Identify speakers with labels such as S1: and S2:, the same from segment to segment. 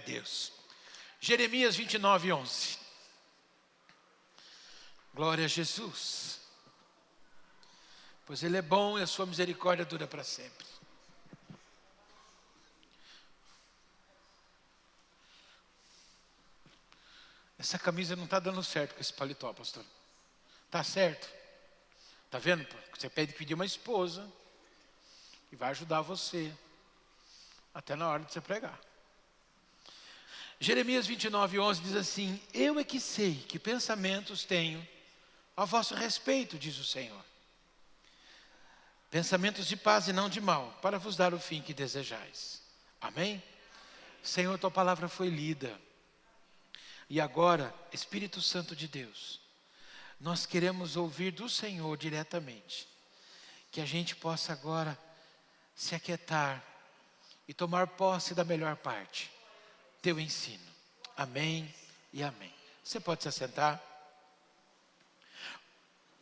S1: Deus. Jeremias 29, 11. Glória a Jesus. Pois Ele é bom e a sua misericórdia dura para sempre. Essa camisa não está dando certo com esse paletó, pastor. Está certo? Está vendo? Você pede pedir uma esposa que vai ajudar você até na hora de você pregar. Jeremias 29, 11 diz assim: eu é que sei que pensamentos tenho a vosso respeito, diz o Senhor. Pensamentos de paz e não de mal, para vos dar o fim que desejais. Amém? Senhor, tua palavra foi lida. E agora, Espírito Santo de Deus, nós queremos ouvir do Senhor diretamente. Que a gente possa agora se aquietar e tomar posse da melhor parte, teu ensino. Amém e amém. Você pode se assentar?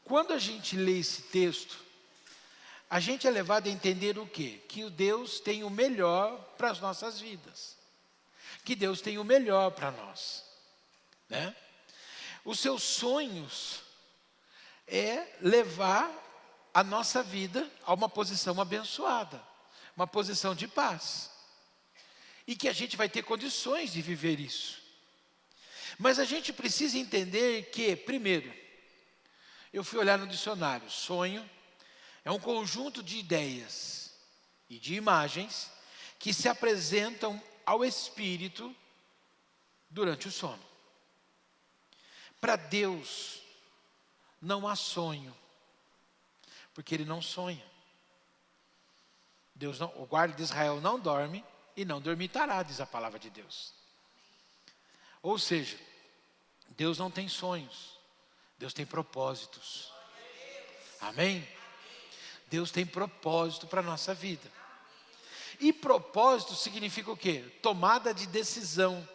S1: Quando a gente lê esse texto, a gente é levado a entender o quê? Que o Deus tem o melhor para as nossas vidas. Que Deus tem o melhor para nós, né? Os seus sonhos é levar a nossa vida a uma posição abençoada, uma posição de paz. E que a gente vai ter condições de viver isso. Mas a gente precisa entender que, primeiro, eu fui olhar no dicionário, sonho é um conjunto de ideias e de imagens que se apresentam ao espírito durante o sono. Para Deus não há sonho, porque Ele não sonha. Deus não, o guarda de Israel não dorme e não dormitará, diz a palavra de Deus. Ou seja, Deus não tem sonhos, Deus tem propósitos. Amém? Deus tem propósito para a nossa vida. E propósito significa o quê? Tomada de decisão.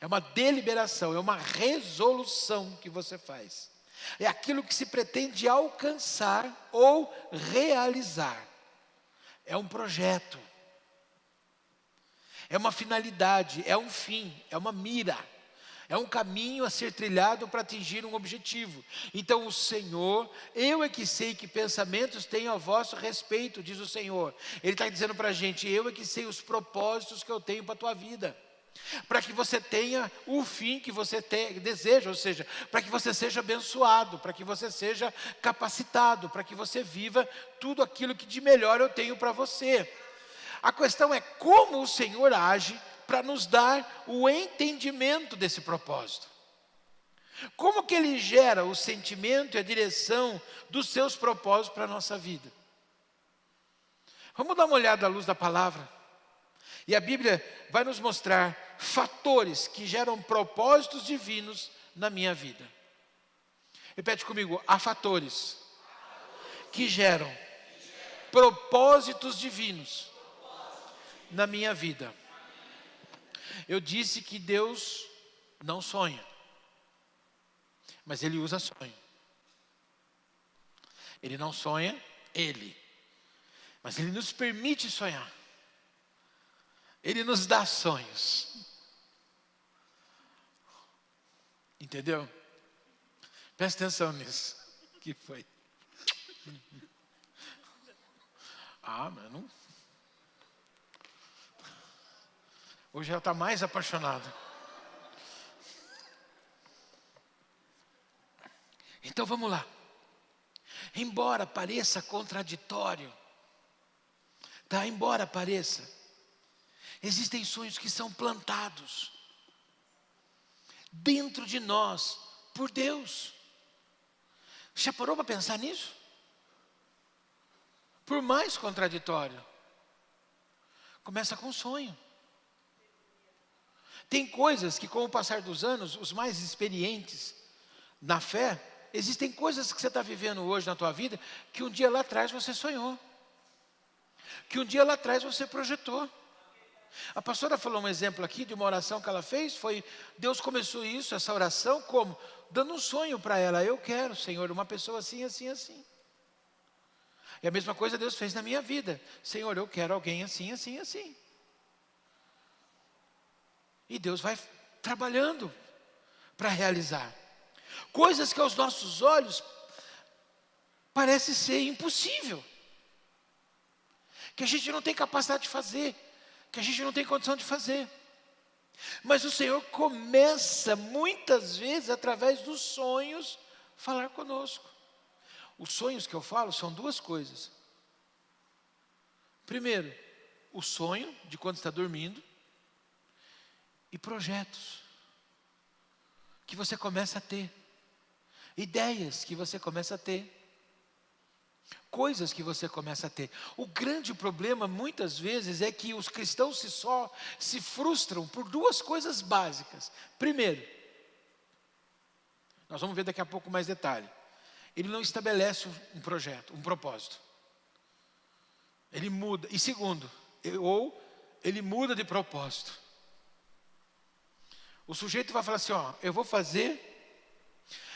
S1: É uma deliberação, é uma resolução que você faz. É aquilo que se pretende alcançar ou realizar. É um projeto. É uma finalidade, é um fim, é uma mira. É um caminho a ser trilhado para atingir um objetivo. Então o Senhor, eu é que sei que pensamentos tenho a vosso respeito, diz o Senhor. Ele está dizendo para a gente, eu é que sei os propósitos que eu tenho para a tua vida. Para que você tenha o fim que você deseja, ou seja, para que você seja abençoado, para que você seja capacitado, para que você viva tudo aquilo que de melhor eu tenho para você. A questão é como o Senhor age para nos dar o entendimento desse propósito. Como que Ele gera o sentimento e a direção dos seus propósitos para a nossa vida? Vamos dar uma olhada à luz da palavra. E a Bíblia vai nos mostrar fatores que geram propósitos divinos na minha vida. Repete comigo, há fatores que geram propósitos divinos na minha vida. Eu disse que Deus não sonha, mas Ele usa sonho. Ele não sonha, mas Ele nos permite sonhar. Ele nos dá sonhos. Entendeu? Presta atenção nisso. O que foi? Mas não. Hoje ela está mais apaixonada. Então vamos lá. Embora pareça contraditório, tá? Embora pareça, existem sonhos que são plantados dentro de nós por Deus. Já parou para pensar nisso? Por mais contraditório, começa com um sonho. Tem coisas que com o passar dos anos, os mais experientes na fé, existem coisas que você está vivendo hoje na tua vida, que um dia lá atrás você sonhou. Que um dia lá atrás você projetou. A pastora falou um exemplo aqui de uma oração que ela fez, foi, Deus começou isso, essa oração, como? Dando um sonho para ela, eu quero, Senhor, uma pessoa assim, assim, assim. E a mesma coisa Deus fez na minha vida, Senhor, eu quero alguém assim, assim, assim. E Deus vai trabalhando para realizar. Coisas que aos nossos olhos parece ser impossível. Que a gente não tem capacidade de fazer. Que a gente não tem condição de fazer. Mas o Senhor começa muitas vezes através dos sonhos falar conosco. Os sonhos que eu falo são duas coisas. Primeiro, o sonho de quando está dormindo. E projetos que você começa a ter. Ideias que você começa a ter. Coisas que você começa a ter. O grande problema muitas vezes é que os cristãos se frustram por duas coisas básicas. Primeiro, nós vamos ver daqui a pouco mais detalhe. Ele não estabelece um projeto, um propósito. Ele muda. E segundo, ele muda de propósito. O sujeito vai falar assim, eu vou fazer.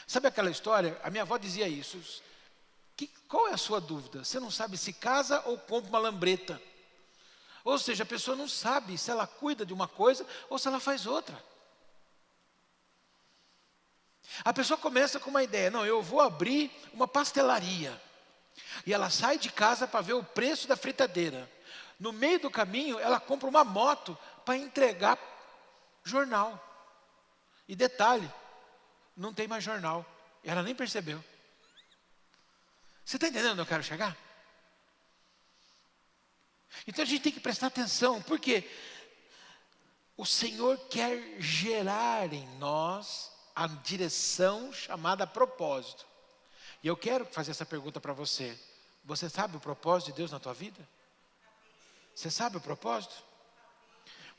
S1: Sabe aquela história? A minha avó dizia isso. Qual é a sua dúvida? Você não sabe se casa ou compra uma lambreta. Ou seja, a pessoa não sabe se ela cuida de uma coisa ou se ela faz outra. A pessoa começa com uma ideia, não, eu vou abrir uma pastelaria. E ela sai de casa para ver o preço da fritadeira. No meio do caminho, ela compra uma moto para entregar jornal. E detalhe, não tem mais jornal. Ela nem percebeu. Você está entendendo onde eu quero chegar? Então a gente tem que prestar atenção, porque o Senhor quer gerar em nós a direção chamada propósito. E eu quero fazer essa pergunta para você. Você sabe o propósito de Deus na tua vida? Você sabe o propósito?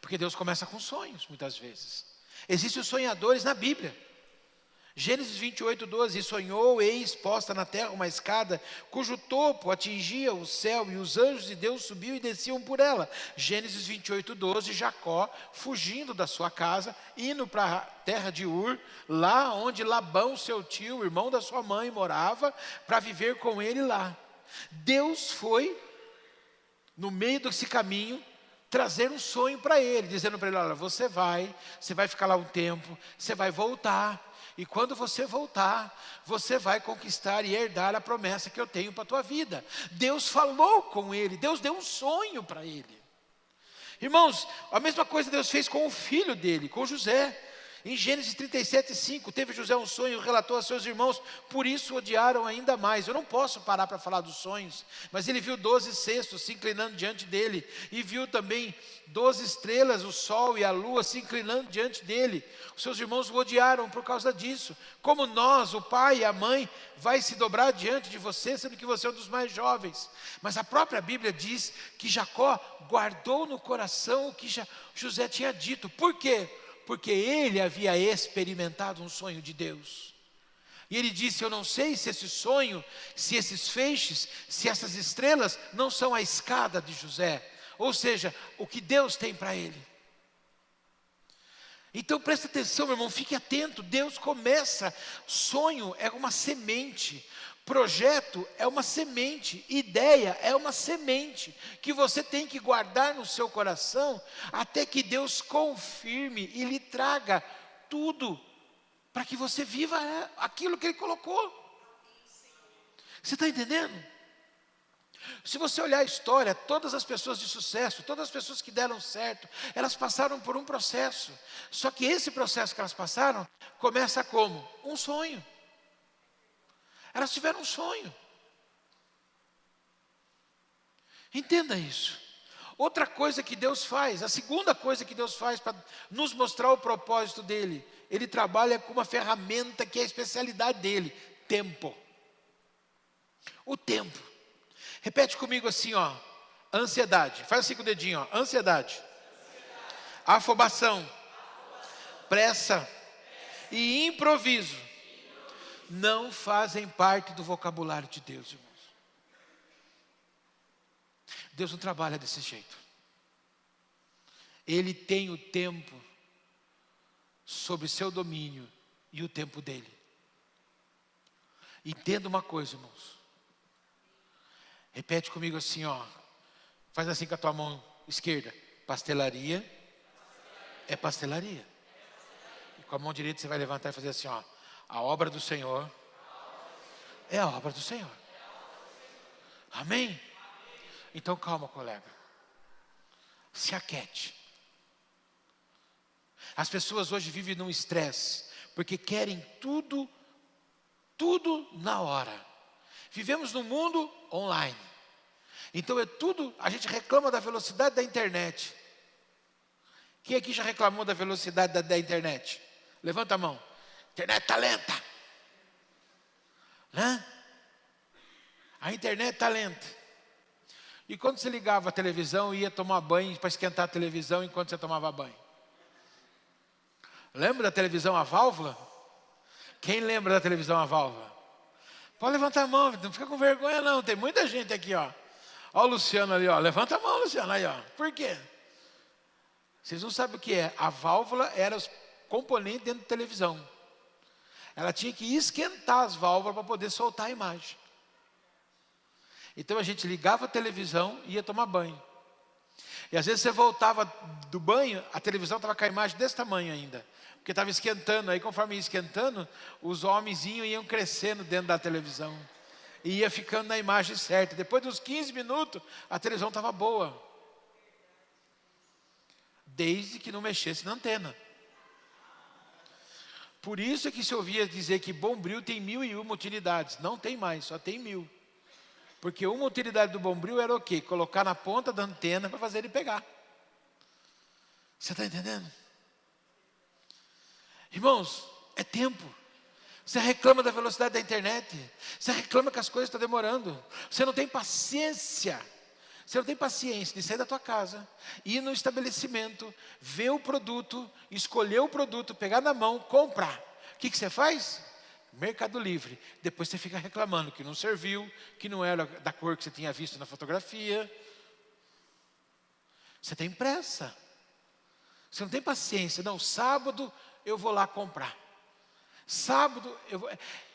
S1: Porque Deus começa com sonhos, muitas vezes. Existem os sonhadores na Bíblia. Gênesis 28:12, e sonhou, eis posta na terra uma escada, cujo topo atingia o céu, e os anjos de Deus subiam e desciam por ela. Gênesis 28:12, Jacó fugindo da sua casa, indo para a terra de Ur, lá onde Labão, seu tio, irmão da sua mãe, morava, para viver com ele lá. Deus foi, no meio desse caminho, trazer um sonho para ele, dizendo para ele, olha, você vai ficar lá um tempo, você vai voltar. E quando você voltar, você vai conquistar e herdar a promessa que eu tenho para a tua vida. Deus falou com ele, Deus deu um sonho para ele. Irmãos, a mesma coisa Deus fez com o filho dele, com José. Em Gênesis 37:5, teve José um sonho, relatou a seus irmãos, por isso o odiaram ainda mais. Eu não posso parar para falar dos sonhos, mas ele viu 12 cestos se inclinando diante dele, e viu também 12 estrelas, o sol e a lua se inclinando diante dele. Os seus irmãos o odiaram por causa disso. Como nós, o pai e a mãe, vai se dobrar diante de você, sendo que você é um dos mais jovens. Mas a própria Bíblia diz que Jacó guardou no coração o que José tinha dito. Por quê? Porque ele havia experimentado um sonho de Deus. E ele disse, eu não sei se esse sonho, se esses feixes, se essas estrelas não são a escada de José. Ou seja, o que Deus tem para ele. Então presta atenção, meu irmão, fique atento. Deus começa, sonho é uma semente. Projeto é uma semente, ideia é uma semente que você tem que guardar no seu coração até que Deus confirme e lhe traga tudo para que você viva aquilo que Ele colocou. Você está entendendo? Se você olhar a história, todas as pessoas de sucesso, todas as pessoas que deram certo, elas passaram por um processo. Só que esse processo que elas passaram começa como? Um sonho. Elas tiveram um sonho. Entenda isso. Outra coisa que Deus faz, a segunda coisa que Deus faz para nos mostrar o propósito dele, Ele trabalha com uma ferramenta que é a especialidade dele, tempo. O tempo. Repete comigo assim, ansiedade. Faz assim com o dedinho, ansiedade. Afobação. Pressa. E improviso. Não fazem parte do vocabulário de Deus, irmãos. Deus não trabalha desse jeito. Ele tem o tempo sob seu domínio e o tempo dele. Entenda uma coisa, irmãos. Repete comigo assim, faz assim com a tua mão esquerda. Pastelaria. é pastelaria. E com a mão direita você vai levantar e fazer assim, ó. A obra do Senhor é a obra do Senhor. Amém? Então calma, colega. Se aquete. As pessoas hoje vivem num estresse, porque querem tudo na hora. Vivemos num mundo online. Então é tudo, a gente reclama da velocidade da internet. Quem aqui já reclamou da velocidade da internet? Levanta a mão. A internet está lenta. Né? A internet está lenta. E quando você ligava a televisão, ia tomar banho para esquentar a televisão enquanto você tomava banho. Lembra da televisão a válvula? Quem lembra da televisão a válvula? Pode levantar a mão, não fica com vergonha não. Tem muita gente aqui, ó. Ó o Luciano ali, ó. Levanta a mão, Luciano, aí, ó. Por quê? Vocês não sabem o que é. A válvula era os componentes dentro da televisão. Ela tinha que esquentar as válvulas para poder soltar a imagem. Então a gente ligava a televisão e ia tomar banho. E às vezes você voltava do banho, a televisão estava com a imagem desse tamanho ainda. Porque estava esquentando, aí conforme ia esquentando, os homenzinhos iam crescendo dentro da televisão. E ia ficando na imagem certa. Depois dos 15 minutos, a televisão estava boa. Desde que não mexesse na antena. Por isso é que se ouvia dizer que Bombril tem 1001 utilidades. Não tem mais, só tem 1000. Porque uma utilidade do Bombril era o quê? Colocar na ponta da antena para fazer ele pegar. Você está entendendo? Irmãos, é tempo. Você reclama da velocidade da internet. Você reclama que as coisas estão demorando. Você não tem paciência. Você não tem paciência de sair da tua casa, ir no estabelecimento, ver o produto, escolher o produto, pegar na mão, comprar. O que você faz? Mercado Livre. Depois você fica reclamando que não serviu, que não era da cor que você tinha visto na fotografia. Você tem pressa. Você não tem paciência. Não, sábado eu vou lá comprar. Sábado eu vou...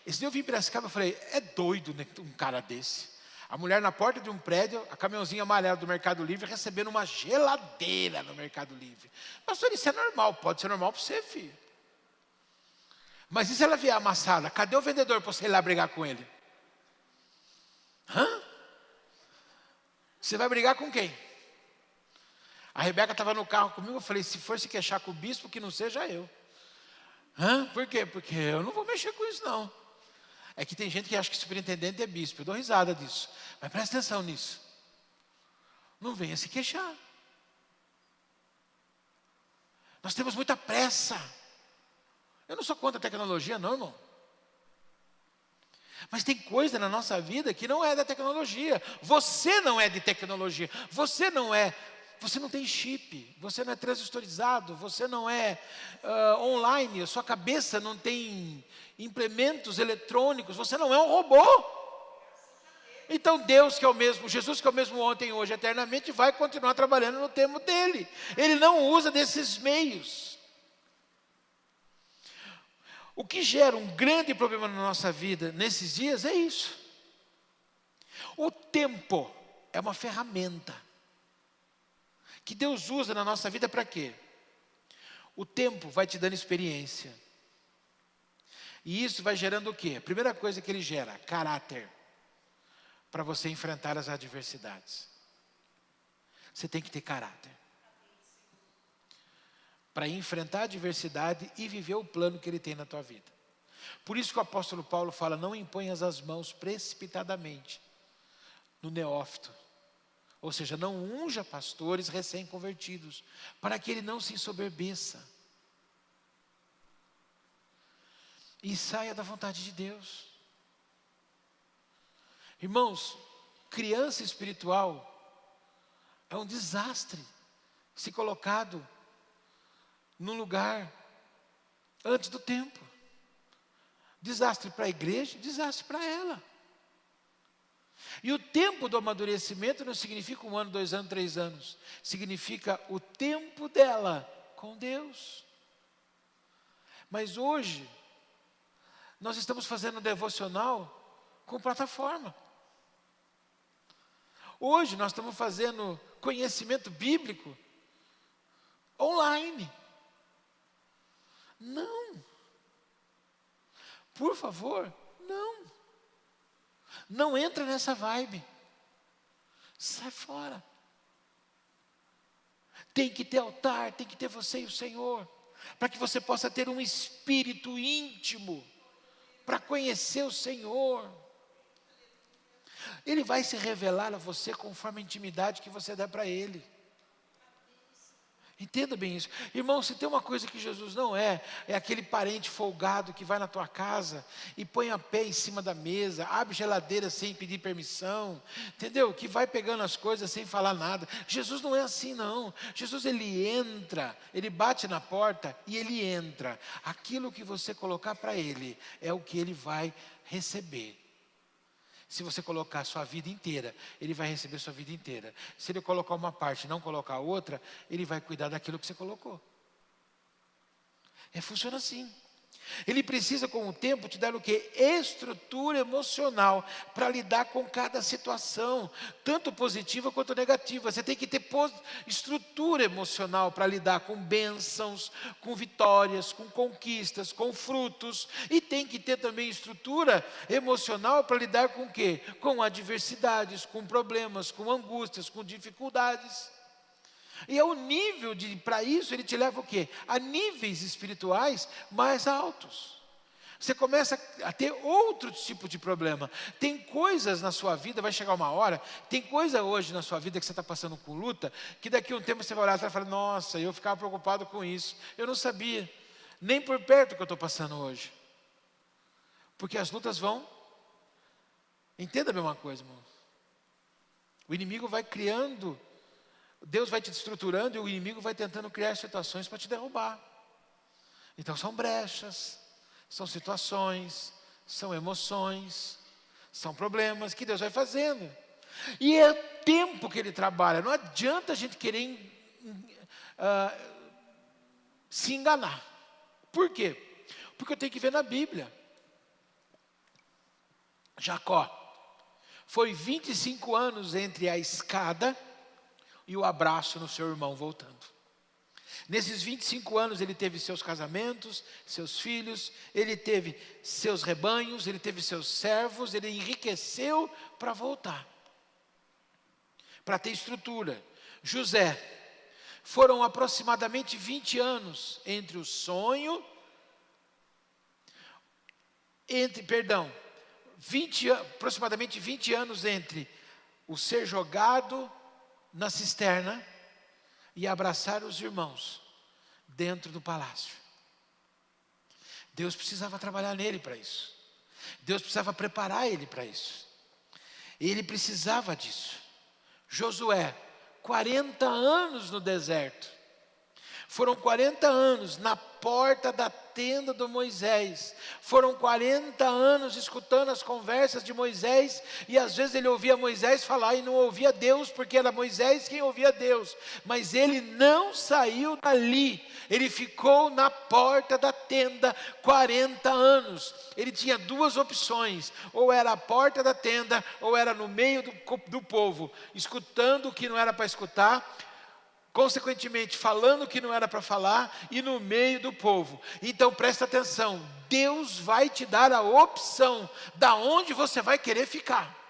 S1: Esse dia eu vim para Piracicaba e falei, é doido, né, um cara desse. A mulher na porta de um prédio, a caminhãozinha amarela do Mercado Livre, recebendo uma geladeira no Mercado Livre. Pastor, isso é normal, pode ser normal para você, filho. Mas e se ela vier amassada? Cadê o vendedor para você ir lá brigar com ele? Hã? Você vai brigar com quem? A Rebeca estava no carro comigo, eu falei, se for se queixar com o bispo, que não seja eu. Hã? Por quê? Porque eu não vou mexer com isso não. É que tem gente que acha que superintendente é bispo, eu dou risada disso. Mas presta atenção nisso. Não venha se queixar. Nós temos muita pressa. Eu não sou contra a tecnologia não, irmão. Mas tem coisa na nossa vida que não é da tecnologia. Você não é de tecnologia. Você não tem chip. Você não é transistorizado. Você não é online. A sua cabeça não tem implementos eletrônicos. Você não é um robô. Então Deus que é o mesmo, Jesus que é o mesmo ontem, hoje, eternamente, vai continuar trabalhando no tempo dele. Ele não usa desses meios. O que gera um grande problema na nossa vida nesses dias é isso. O tempo é uma ferramenta que Deus usa na nossa vida para quê? O tempo vai te dando experiência. E isso vai gerando o quê? A primeira coisa que ele gera, caráter. Para você enfrentar as adversidades. Você tem que ter caráter. Para enfrentar a adversidade e viver o plano que ele tem na tua vida. Por isso que o apóstolo Paulo fala, não imponhas as mãos precipitadamente no neófito. Ou seja, não unja pastores recém-convertidos, para que ele não se ensoberbeça. E saia da vontade de Deus. Irmãos, criança espiritual é um desastre se colocado num lugar antes do tempo. Desastre para a igreja, desastre para ela. E o tempo do amadurecimento não significa 1 ano, 2 anos, 3 anos. Significa o tempo dela com Deus. Mas hoje, nós estamos fazendo um devocional com plataforma. Hoje nós estamos fazendo conhecimento bíblico online. Não. Por favor, não. Não entra nessa vibe. Sai fora. Tem que ter altar, tem que ter você e o Senhor, para que você possa ter um espírito íntimo, para conhecer o Senhor. Ele vai se revelar a você conforme a intimidade que você dá para Ele. Entenda bem isso. Irmão, se tem uma coisa que Jesus não é aquele parente folgado que vai na tua casa e põe a pé em cima da mesa, abre geladeira sem pedir permissão, entendeu? Que vai pegando as coisas sem falar nada. Jesus não é assim, não. Jesus, ele entra, ele bate na porta e ele entra. Aquilo que você colocar para ele é o que ele vai receber. Se você colocar a sua vida inteira, ele vai receber a sua vida inteira. Se ele colocar uma parte e não colocar a outra, ele vai cuidar daquilo que você colocou. Funciona assim. Ele precisa, com o tempo, te dar o quê? Estrutura emocional para lidar com cada situação, tanto positiva quanto negativa. Você tem que ter estrutura emocional para lidar com bênçãos, com vitórias, com conquistas, com frutos. E tem que ter também estrutura emocional para lidar com o quê? Com adversidades, com problemas, com angústias, com dificuldades. E é o nível para isso, ele te leva o quê? A níveis espirituais mais altos. Você começa a ter outro tipo de problema. Tem coisas na sua vida, vai chegar uma hora, tem coisa hoje na sua vida que você está passando com luta, que daqui a um tempo você vai olhar e vai falar, nossa, eu ficava preocupado com isso. Eu não sabia, nem por perto que eu estou passando hoje. Porque as lutas vão. Entenda bem uma coisa, irmão. O inimigo vai criando. Deus vai te estruturando e o inimigo vai tentando criar situações para te derrubar. Então são brechas, são situações, são emoções, são problemas que Deus vai fazendo. E é o tempo que Ele trabalha. Não adianta a gente querer se enganar. Por quê? Porque eu tenho que ver na Bíblia. Jacó, foi 25 anos entre a escada e o abraço no seu irmão voltando. Nesses 25 anos ele teve seus casamentos, seus filhos, ele teve seus rebanhos, ele teve seus servos, ele enriqueceu para voltar, para ter estrutura. José, foram aproximadamente 20 anos entre o sonho, aproximadamente 20 anos entre o ser jogado na cisterna e abraçar os irmãos dentro do palácio. Deus precisava trabalhar nele para isso. Deus precisava preparar ele para isso. Ele precisava disso. Josué, 40 anos no deserto. Foram 40 anos na porta da tenda do Moisés. Foram 40 anos escutando as conversas de Moisés. E às vezes ele ouvia Moisés falar e não ouvia Deus, porque era Moisés quem ouvia Deus. Mas ele não saiu dali. Ele ficou na porta da tenda 40 anos. Ele tinha duas opções. Ou era a porta da tenda, ou era no meio do povo, escutando o que não era para escutar, consequentemente falando o que não era para falar, e no meio do povo. Então presta atenção, Deus vai te dar a opção da onde você vai querer ficar.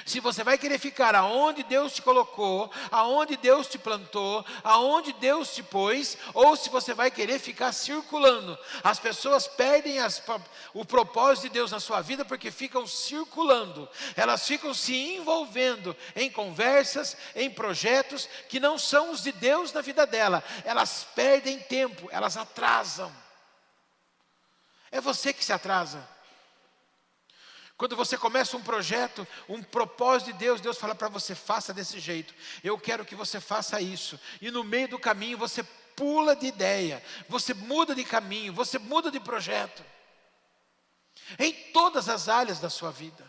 S1: Se você vai querer ficar aonde Deus te colocou, aonde Deus te plantou, aonde Deus te pôs, ou se você vai querer ficar circulando. As pessoas perdem o propósito de Deus na sua vida porque ficam circulando. Elas ficam se envolvendo em conversas, em projetos que não são os de Deus na vida dela. Elas perdem tempo, elas atrasam. É você que se atrasa. Quando você começa um projeto, um propósito de Deus, Deus fala para você, faça desse jeito. Eu quero que você faça isso. E no meio do caminho você pula de ideia, você muda de caminho, você muda de projeto. Em todas as áreas da sua vida.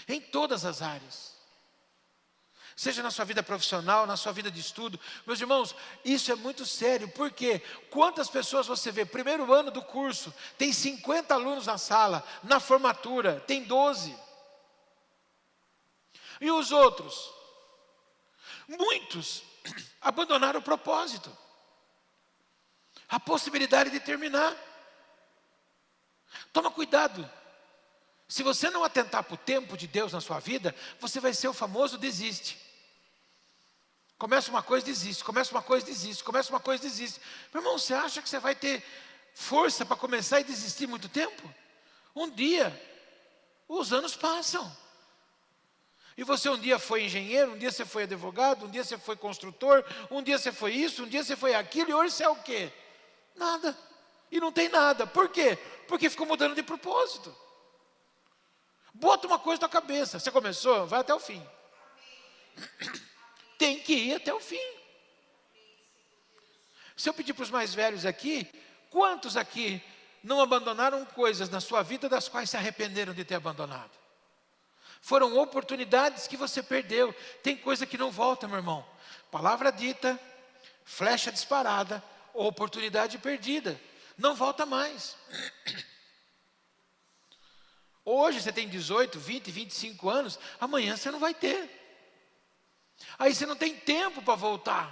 S1: Em todas as áreas. Seja na sua vida profissional, na sua vida de estudo. Meus irmãos, isso é muito sério. Por quê? Quantas pessoas você vê? Primeiro ano do curso, tem 50 alunos na sala. Na formatura, tem 12. E os outros? Muitos abandonaram o propósito. a possibilidade de terminar. Toma cuidado. Se você não atentar para o tempo de Deus na sua vida, você vai ser o famoso desiste. Começa uma coisa, desiste. Começa uma coisa, desiste. Começa uma coisa, desiste. Meu irmão, você acha que você vai ter força para começar e desistir muito tempo? Um dia, os anos passam. E você um dia foi engenheiro, um dia você foi advogado, um dia você foi construtor, um dia você foi isso, um dia você foi aquilo, e hoje você é o quê? Nada. E não tem nada. Por quê? Porque ficou mudando de propósito. Bota uma coisa na cabeça. Você começou? Vai até o fim. Tem que ir até o fim. Se eu pedir para os mais velhos aqui, quantos aqui não abandonaram coisas na sua vida das quais se arrependeram de ter abandonado? Foram oportunidades que você perdeu. Tem coisa que não volta, meu irmão. Palavra dita, flecha disparada, oportunidade perdida. Não volta mais. Hoje você tem 18, 20, 25 anos, amanhã você não vai ter. Aí você não tem tempo para voltar,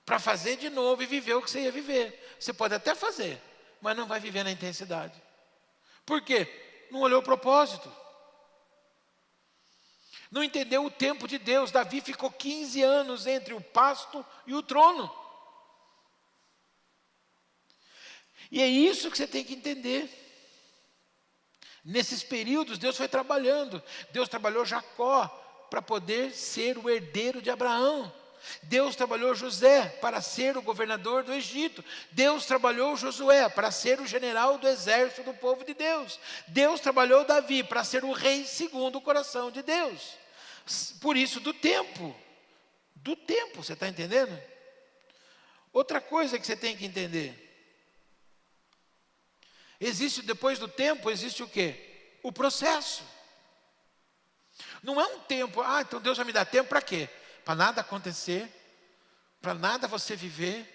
S1: para fazer de novo e viver o que você ia viver. Você pode até fazer, mas não vai viver na intensidade. Por quê? Não olhou o propósito. Não entendeu o tempo de Deus. Davi ficou 15 anos entre o pasto e o trono. E é isso que você tem que entender. Nesses períodos Deus foi trabalhando. Deus trabalhou Jacó para poder ser o herdeiro de Abraão. Deus trabalhou José para ser o governador do Egito. Deus trabalhou Josué para ser o general do exército do povo de Deus. Deus trabalhou Davi para ser o rei segundo o coração de Deus. Por isso do tempo, você está entendendo? Outra coisa que você tem que entender. Existe depois do tempo, existe o quê? O processo. Não é um tempo, então Deus vai me dar tempo para quê? Para nada acontecer, para nada você viver.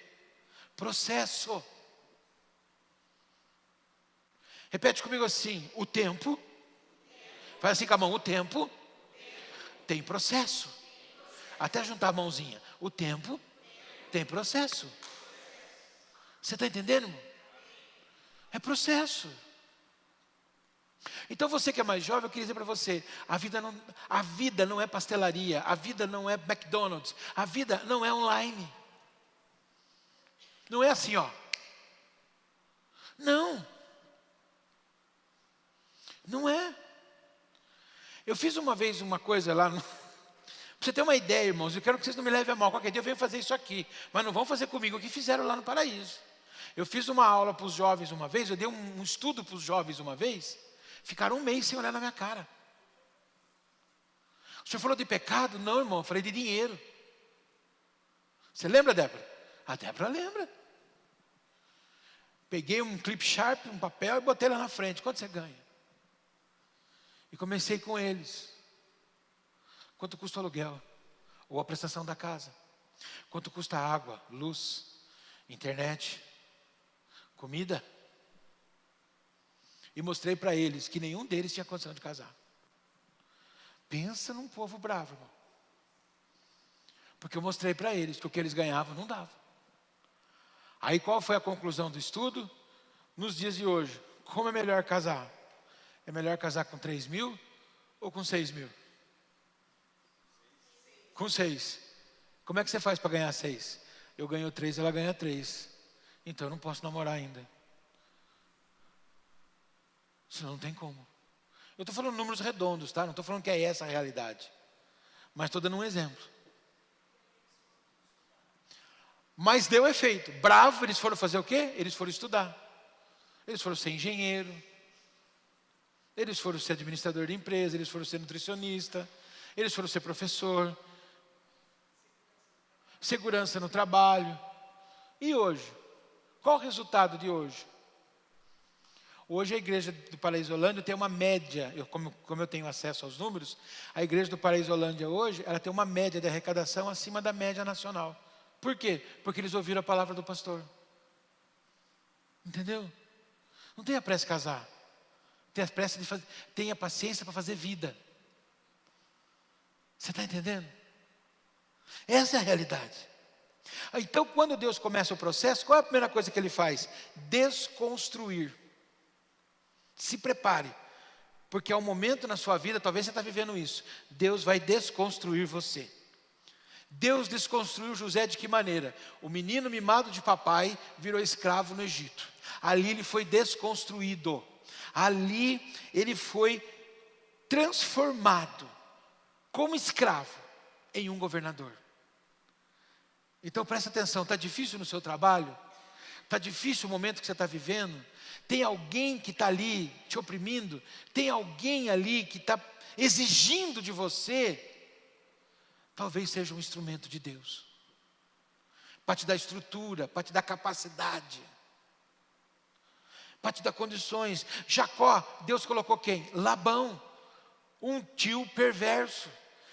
S1: Processo. Repete comigo assim, o tempo, faz assim com a mão, o tempo tem processo. Até juntar a mãozinha, o tempo tem processo. Você está entendendo? É processo. Então você que é mais jovem, eu queria dizer para você, a vida não é pastelaria, a vida não é McDonald's, a vida não é online. Não é assim, ó. Não. Não é. Eu fiz uma vez uma coisa lá, para você ter uma ideia, irmãos, eu quero que vocês não me levem a mal, qualquer dia eu venho fazer isso aqui, mas não vão fazer comigo o que fizeram lá no Paraíso. Eu fiz uma aula para os jovens uma vez, eu dei um estudo para os jovens uma vez, ficaram um mês sem olhar na minha cara. O senhor falou de pecado? Não, irmão, eu falei de dinheiro. Você lembra, Débora? A Débora lembra. Peguei um clip sharp, um papel e botei lá na frente. Quanto você ganha? E comecei com eles. Quanto custa o aluguel? Ou a prestação da casa? Quanto custa a água, luz, internet, comida? E mostrei para eles que nenhum deles tinha condição de casar. Pensa num povo bravo, irmão. Porque eu mostrei para eles que o que eles ganhavam não dava. Aí qual foi a conclusão do estudo? Nos dias de hoje, como é melhor casar? É melhor casar com 3 mil ou com 6 mil? Com 6. Como é que você faz para ganhar 6? Eu ganho 3, ela ganha 3. Então eu não posso namorar ainda. Senão não tem como. Eu estou falando números redondos, tá? Não estou falando que é essa a realidade. Mas estou dando um exemplo. Mas deu efeito. Bravo, eles foram fazer o quê? Eles foram estudar. Eles foram ser engenheiro. Eles foram ser administrador de empresa. Eles foram ser nutricionista. Eles foram ser professor. Segurança no trabalho. E hoje? Qual o resultado de hoje? Hoje a igreja do Paraísolândia tem uma média, como eu tenho acesso aos números, a igreja do Paraísolândia hoje, ela tem uma média de arrecadação acima da média nacional. Por quê? Porque eles ouviram a palavra do pastor. Entendeu? Não tenha pressa de casar. Tenha paciência para fazer vida. Você está entendendo? Essa é a realidade. Então, quando Deus começa o processo, qual é a primeira coisa que Ele faz? Desconstruir. Se prepare, porque é um momento na sua vida, talvez você está vivendo isso, Deus vai desconstruir você. Deus desconstruiu José de que maneira? O menino mimado de papai virou escravo no Egito. Ali ele foi desconstruído. Ali ele foi transformado como escravo em um governador. Então presta atenção, está difícil no seu trabalho? Está difícil o momento que você está vivendo? Tem alguém que está ali te oprimindo? Tem alguém ali que está exigindo de você? Talvez seja um instrumento de Deus, para te dar estrutura, para te dar capacidade, para te dar condições. Jacó, Deus colocou quem? Labão, um tio perverso,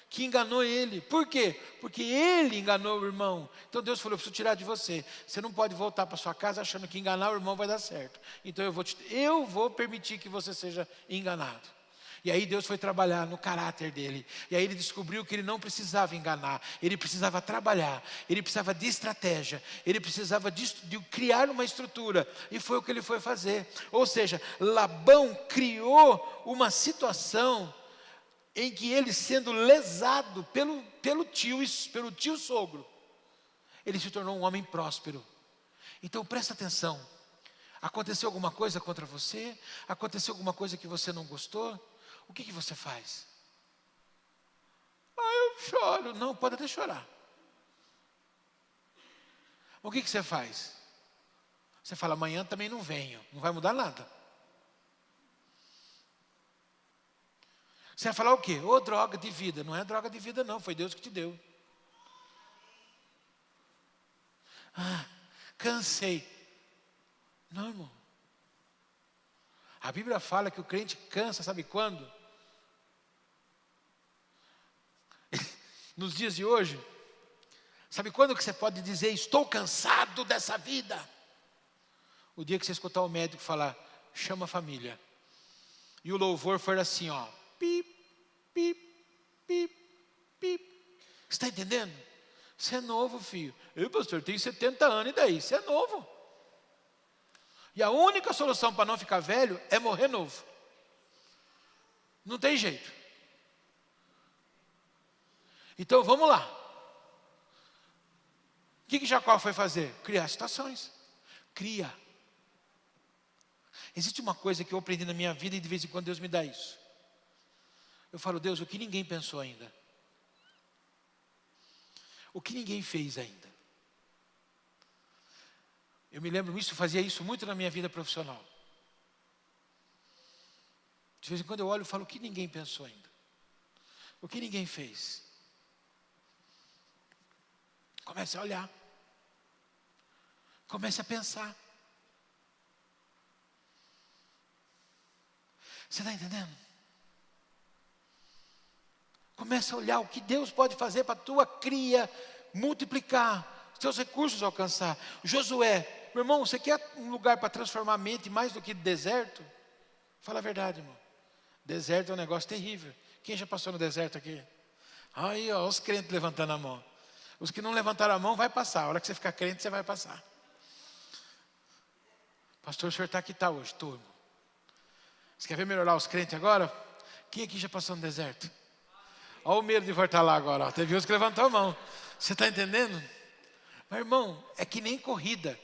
S1: que enganou ele. Por quê? Porque ele enganou o irmão. Então Deus falou: eu preciso tirar de você. Você não pode voltar para sua casa achando que enganar o irmão vai dar certo. Então eu vou permitir que você seja enganado. E aí Deus foi trabalhar no caráter dele. E aí ele descobriu que ele não precisava enganar. Ele precisava trabalhar. Ele precisava de estratégia. Ele precisava de criar uma estrutura. E foi o que ele foi fazer. Ou seja, Labão criou uma situação em que ele, sendo lesado pelo tio sogro, ele se tornou um homem próspero. Então presta atenção. Aconteceu alguma coisa contra você? Aconteceu alguma coisa que você não gostou? O que você faz? Eu choro. Não, pode até chorar. O que você faz? Você fala: amanhã também não venho. Não vai mudar nada. Você vai falar o quê? Droga de vida. Não é droga de vida não, foi Deus que te deu. Cansei. Não, irmão. A Bíblia fala que o crente cansa, sabe quando? Nos dias de hoje. Sabe quando que você pode dizer: estou cansado dessa vida? O dia que você escutar o médico falar: chama a família. E o louvor for assim, ó. Pip, pip, pip, pip. Você está entendendo? Você é novo, filho. Eu, pastor, tenho 70 anos, e daí? Você é novo. E a única solução para não ficar velho é morrer novo. Não tem jeito. Então vamos lá. O que Jacó foi fazer? Criar situações. Cria. Existe uma coisa que eu aprendi na minha vida e de vez em quando Deus me dá isso. Eu falo: Deus, o que ninguém pensou ainda? O que ninguém fez ainda? Eu me lembro disso, fazia isso muito na minha vida profissional. De vez em quando eu olho e falo: o que ninguém pensou ainda? O que ninguém fez? Comece a olhar. Comece a pensar. Você está entendendo? Comece a olhar o que Deus pode fazer para a tua cria multiplicar, seus recursos alcançar. Josué, meu irmão, você quer um lugar para transformar a mente mais do que deserto? Fala a verdade, irmão. Deserto é um negócio terrível. Quem já passou no deserto aqui? Aí, ó, os crentes levantando a mão. Os que não levantaram a mão, vai passar. A hora que você ficar crente, você vai passar. Pastor, o senhor está aqui, está hoje, turma. Você quer ver melhorar os crentes agora? Quem aqui já passou no deserto? Olha o medo de voltar lá agora. Ó. Teve uns que levantou a mão. Você está entendendo? Mas, irmão, é que nem corrida.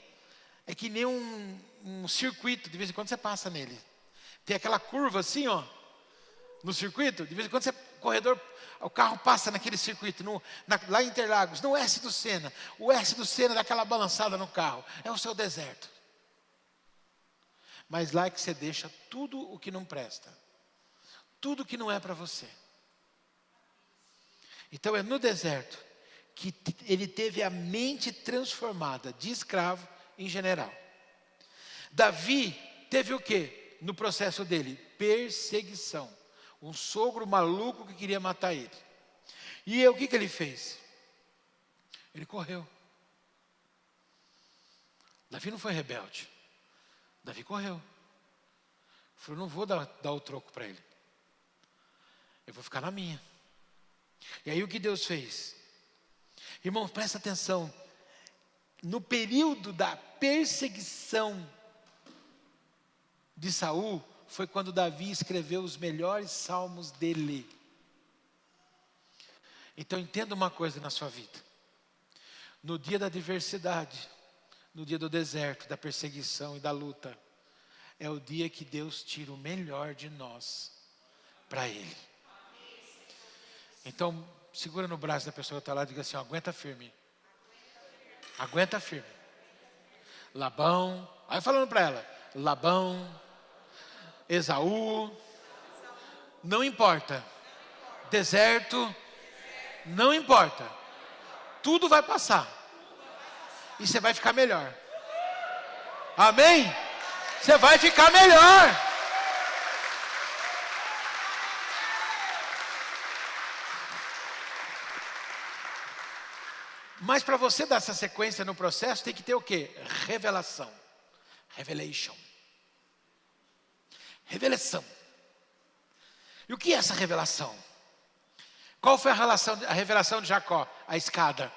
S1: É que nem um circuito. De vez em quando você passa nele. Tem aquela curva assim, ó. No circuito. De vez em quando você, corredor, o carro passa naquele circuito. Lá em Interlagos. No S do Sena. O S do Sena dá aquela balançada no carro. É o seu deserto. Mas lá é que você deixa tudo o que não presta. Tudo que não é para você. Então é no deserto que ele teve a mente transformada de escravo em general. Davi teve o quê? No processo dele? Perseguição. Um sogro maluco que queria matar ele. E o que ele fez? Ele correu. Davi não foi rebelde. Davi correu. Falou: não vou dar o troco para ele. Eu vou ficar na minha. E aí o que Deus fez? Irmão, presta atenção. no período da perseguição de Saul, foi quando Davi escreveu os melhores salmos dele. Então entenda uma coisa na sua vida. No dia da adversidade, no dia do deserto, da perseguição e da luta, é o dia que Deus tira o melhor de nós para Ele. Então, segura no braço da pessoa que está lá e diga assim, ó, aguenta firme. Aguenta firme. Labão, aí falando para ela, Labão, Esaú, não importa. Deserto, não importa. Tudo vai passar. E você vai ficar melhor. Amém? Você vai ficar melhor. Mas para você dar essa sequência no processo, tem que ter o quê? Revelação. Revelation. Revelação. E o que é essa revelação? Qual foi a revelação de Jacó? A escada.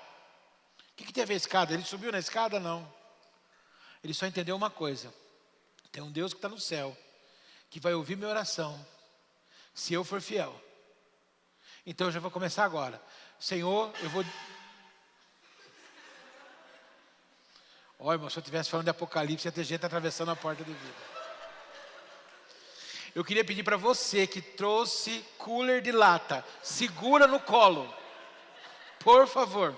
S1: O que teve a escada? Ele subiu na escada? Não. Ele só entendeu uma coisa. Tem um Deus que está no céu, que vai ouvir minha oração, se eu for fiel. Então eu já vou começar agora. Senhor, eu vou... Olha, irmão, se eu estivesse falando de Apocalipse, ia ter gente atravessando a porta de vida. Eu queria pedir para você que trouxe cooler de lata, segura no colo, por favor.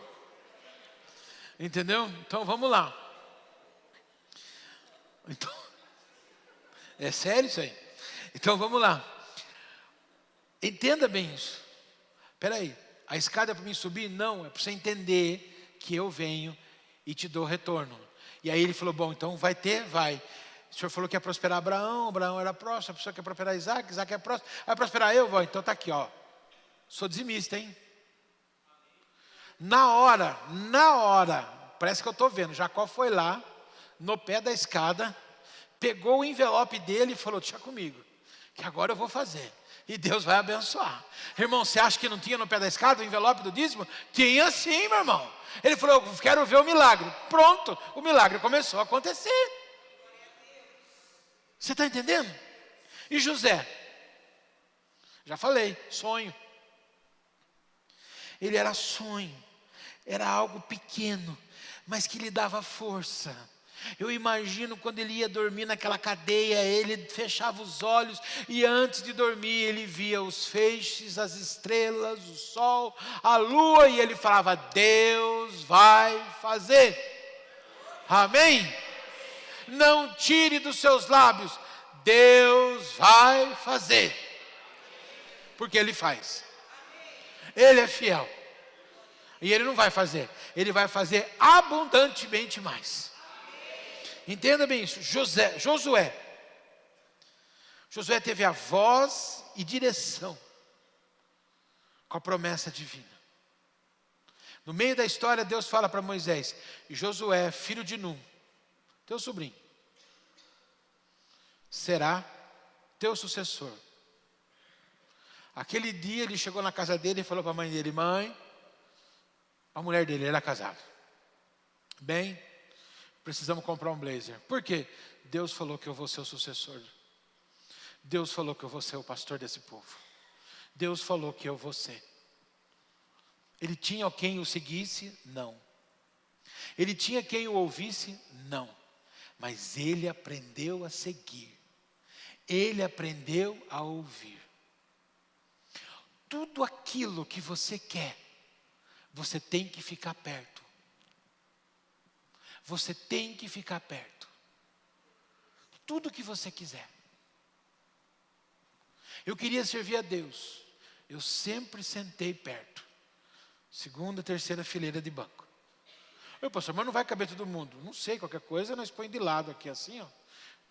S1: Entendeu? Então vamos lá. Então, é sério isso aí? Então vamos lá. Entenda bem isso. Espera aí, a escada é para mim subir? Não, é para você entender que eu venho e te dou retorno. E aí ele falou, bom, então vai ter? Vai. O Senhor falou que ia prosperar Abraão, Abraão era próximo, a pessoa quer prosperar Isaac, Isaac é próximo. Vai prosperar eu? Vou. Então está aqui, ó. Sou dizimista, hein? Na hora, parece que eu estou vendo, Jacó foi lá, no pé da escada, pegou o envelope dele e falou, deixa comigo, que agora eu vou fazer. E Deus vai abençoar. Irmão, você acha que não tinha no pé da escada o envelope do dízimo? Tinha sim, meu irmão. Ele falou, eu quero ver o milagre. Pronto, o milagre começou a acontecer. Você está entendendo? E José? Já falei, sonho. Ele era sonho. Era algo pequeno, mas que lhe dava força. Eu imagino quando ele ia dormir naquela cadeia, ele fechava os olhos e antes de dormir ele via os feixes, as estrelas, o sol, a lua e ele falava, Deus vai fazer. Amém? Não tire dos seus lábios, Deus vai fazer. Porque Ele faz. Ele é fiel. E Ele não vai fazer, Ele vai fazer abundantemente mais. Entenda bem isso. Josué teve a voz e direção com a promessa divina. No meio da história, Deus fala para Moisés, Josué, filho de Num, teu sobrinho, será teu sucessor. Aquele dia ele chegou na casa dele e falou para a mãe dele, mãe, a mulher dele era casada. Bem, precisamos comprar um blazer. Por quê? Deus falou que eu vou ser o sucessor. Deus falou que eu vou ser o pastor desse povo. Deus falou que eu vou ser. Ele tinha quem o seguisse? Não. Ele tinha quem o ouvisse? Não. Mas ele aprendeu a seguir. Ele aprendeu a ouvir. Tudo aquilo que você quer, você tem que ficar perto. Você tem que ficar perto. Tudo que você quiser. Eu queria servir a Deus. Eu sempre sentei perto. Segunda, terceira fileira de banco. Eu, pastor, mas não vai caber todo mundo. Não sei, qualquer coisa nós põe de lado aqui assim, ó.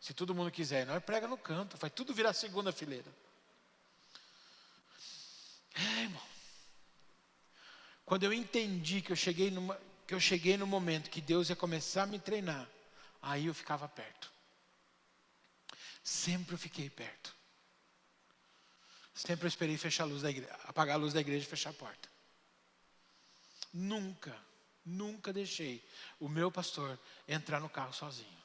S1: Se todo mundo quiser, nós prega no canto, faz tudo virar segunda fileira. Irmão. Quando eu entendi que eu cheguei no momento que Deus ia começar a me treinar, aí eu ficava perto. Sempre eu fiquei perto. Sempre eu esperei fechar a luz da igreja, apagar a luz da igreja e fechar a porta. Nunca Nunca deixei o meu pastor entrar no carro sozinho.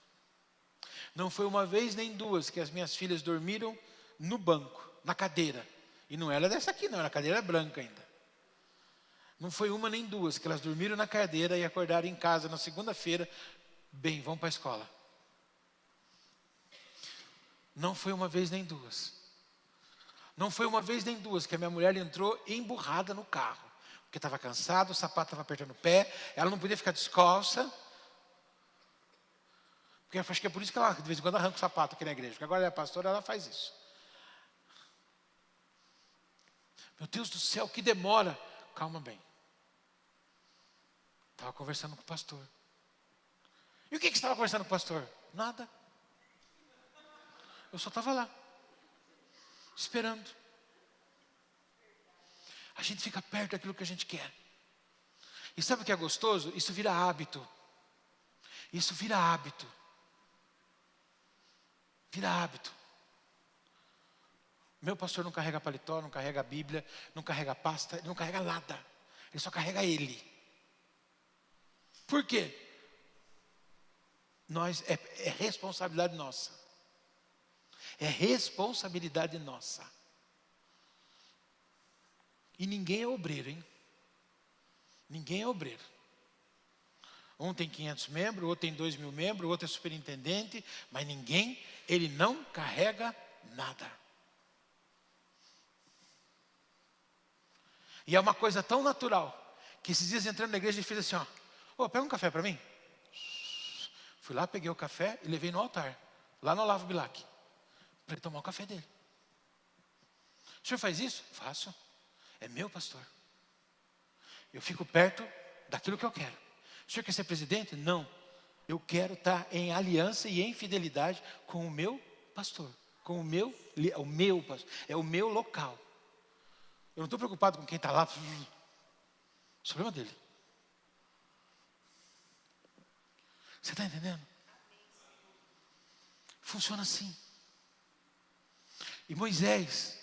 S1: Não foi uma vez nem duas que as minhas filhas dormiram no banco, na cadeira. E não era dessa aqui não, era cadeira branca ainda. Não foi uma nem duas que elas dormiram na cadeira e acordaram em casa na segunda-feira, bem, vão para a escola. Não foi uma vez nem duas. Não foi uma vez nem duas que a minha mulher entrou emburrada no carro. Porque estava cansado, o sapato estava apertando o pé, ela não podia ficar descalça. Porque eu acho que é por isso que ela de vez em quando arranca o sapato aqui na igreja. Porque agora ela é pastora, ela faz isso. Meu Deus do céu, que demora. Calma bem. Estava conversando com o pastor. E o que você estava conversando com o pastor? Nada. Eu só estava lá, esperando. A gente fica perto daquilo que a gente quer. E sabe o que é gostoso? Isso vira hábito. Isso vira hábito. Vira hábito. Meu pastor não carrega paletó, não carrega a Bíblia, não carrega pasta, ele não carrega nada. Ele só carrega ele. Por quê? É responsabilidade nossa. É responsabilidade nossa. E ninguém é obreiro, hein? Ninguém é obreiro. Um tem 500 membros, outro tem 2.000 membros, outro é superintendente, mas ninguém, ele não carrega nada. E é uma coisa tão natural, que esses dias entrando na igreja ele fez assim, ó, pega um café para mim. Fui lá, peguei o café e levei no altar, lá no Olavo Bilac, para ele tomar o café dele. O senhor faz isso? Faço. É meu pastor. Eu fico perto daquilo que eu quero. O senhor quer ser presidente? Não. Eu quero estar em aliança e em fidelidade com o meu pastor. Com o meu pastor. É o meu local. Eu não estou preocupado com quem está lá. O problema dele. Você está entendendo? Funciona assim. E Moisés